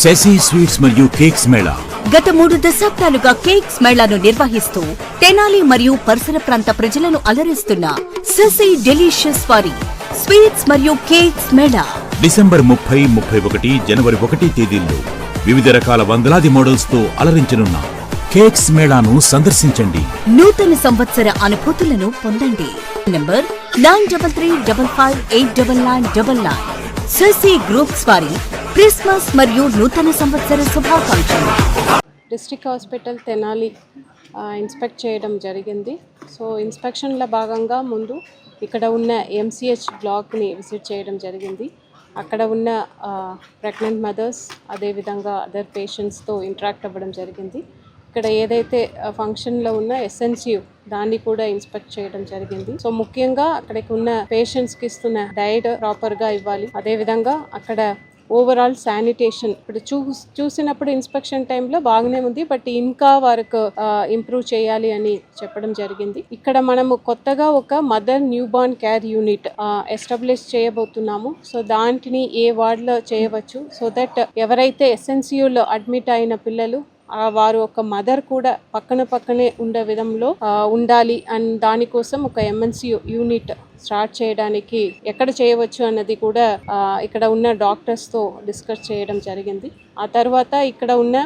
Shashi sweets మరియు cakes Mela గత 3 దశాబ్దాలుగా కేక్స్ మేళాను నిర్వహిస్తూ తెనాలి మరియు పరిసర ప్రాంత ప్రజలను అలరిస్తున్న శశి డెలిషియస్ వారి స్వీట్స్ మరియు కేక్స్ మేళా డిసెంబర్ 30, 31, జనవరి 1 తేదీల్లో వివిధ రకాల వందలాది మోడల్స్ తో అలరించనున్న కేక్స్ మేళాను సందర్శించండి. నూతన సంవత్సర అనుభూతులను పొందండి. నంబర్ 9355589999 శశి గ్రూప్స్ వారి క్రిస్మస్ మరియు నూతన సంవత్సర శుభాకాంక్షలు. డిస్ట్రిక్ట్ హాస్పిటల్ తెనాలి ఇన్స్పెక్ట్ చేయడం జరిగింది. సో ఇన్స్పెక్షన్లో భాగంగా ముందు ఇక్కడ ఉన్న ఎంసీహెచ్ బ్లాక్ని విజిట్ చేయడం జరిగింది. అక్కడ ఉన్న ప్రెగ్నెంట్ మదర్స్ అదేవిధంగా అదర్ పేషెంట్స్తో ఇంటరాక్ట్ అవ్వడం జరిగింది. ఇక్కడ ఏదైతే ఫంక్షన్లో ఉన్న ఎస్ఎన్సియు దాన్ని కూడా ఇన్స్పెక్ట్ చేయడం జరిగింది. సో ముఖ్యంగా అక్కడికి ఉన్న పేషెంట్స్కి ఇస్తున్న డైట్ ప్రాపర్గా ఇవ్వాలి. అదేవిధంగా అక్కడ ఓవరాల్ శానిటేషన్ ఇప్పుడు చూసినప్పుడు ఇన్స్పెక్షన్ టైంలో బాగానే ఉంది, బట్ ఇంకా వారికి ఇంప్రూవ్ చేయాలి అని చెప్పడం జరిగింది. ఇక్కడ మనము కొత్తగా ఒక mother new born care unit establish చేయబోతున్నాము. సో దాంట్ని ఏ వార్డులో చేయవచ్చు, సో దట్ ఎవరైతే ఎస్ఎన్సియూలో అడ్మిట్ అయిన పిల్లలు వారు ఒక మదర్ కూడా పక్కనే ఉండే విధంలో ఉండాలి అండ్ దానికోసం ఒక ఎంఎన్సి యూనిట్ స్టార్ట్ చేయడానికి ఎక్కడ చేయవచ్చు అన్నది కూడా ఇక్కడ ఉన్న డాక్టర్స్తో డిస్కస్ చేయడం జరిగింది. ఆ తర్వాత ఇక్కడ ఉన్న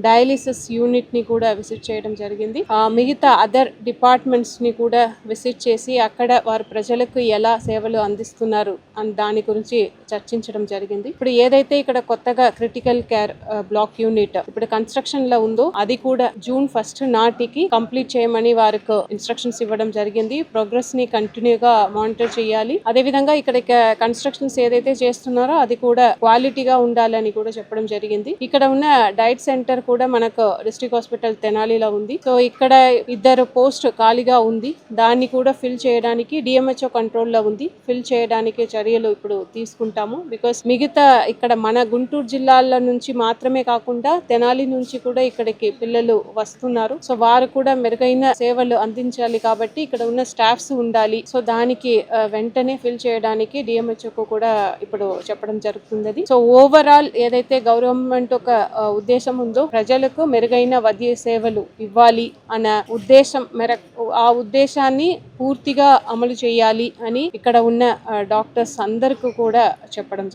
డయాలిసిస్ యూనిట్ని కూడా విజిట్ చేయడం జరిగింది. మిగతా అదర్ డిపార్ట్మెంట్స్ని కూడా విజిట్ చేసి అక్కడ వారు ప్రజలకు ఎలా సేవలు అందిస్తున్నారు అని దాని గురించి చర్చించడం జరిగింది. ఇప్పుడు ఏదైతే ఇక్కడ కొత్తగా క్రిటికల్ కేర్ బ్లాక్ యూనిట్ ఇప్పుడు కన్స్ట్రక్షన్లో ఉందో అది కూడా June 1 నాటికి కంప్లీట్ చేయమని వారికి ఇన్స్ట్రక్షన్స్ ఇవ్వడం జరిగింది. ప్రోగ్రెస్ని కంటిన్యూగా మానిటర్ చేయాలి. అదేవిధంగా ఇక్కడ కన్స్ట్రక్షన్స్ ఏదైతే చేస్తున్నారో అది కూడా క్వాలిటీగా ఉండాలని కూడా చెప్పడం జరిగింది. ఇక్కడ ఉన్న డైట్ సెంటర్ కూడా మనకు డిస్ట్రిక్ట్ హాస్పిటల్ తెనాలిలో ఉంది. సో ఇక్కడ 2 పోస్ట్ ఖాళీగా ఉంది. దాన్ని కూడా ఫిల్ చేయడానికి డిఎంహెచ్ఓ కంట్రోల్లో ఉంది. ఫిల్ చేయడానికి చర్యలు ఇప్పుడు తీసుకుంటాము. బికాస్ మిగతా ఇక్కడ మన గుంటూరు జిల్లాల నుంచి మాత్రమే కాకుండా తెనాలి నుంచి కూడా ఇక్కడికి పిల్లలు వస్తున్నారు. సో వారు కూడా మెరుగైన సేవలు అందించాలి కాబట్టి ఇక్కడ ఉన్న స్టాఫ్స్ ఉండాలి. సో దానికి వెంటనే ఫిల్ చేయడానికి డిఎంహెచ్ఓకు కూడా ఇప్పుడు చెప్పడం జరుగుతుంది. సో ఓవరాల్ ఏదైతే గవర్నమెంట్ ఒక ఉద్దేశం ఉందో ప్రజలకు మెరుగైన వైద్య సేవలు ఇవ్వాలి అన్న ఉద్దేశం మేరకు ఆ ఉద్దేశాన్ని పూర్తిగా అమలు చేయాలి అని ఇక్కడ ఉన్న డాక్టర్స్ అందరికీ కూడా చెప్పడం జరిగింది.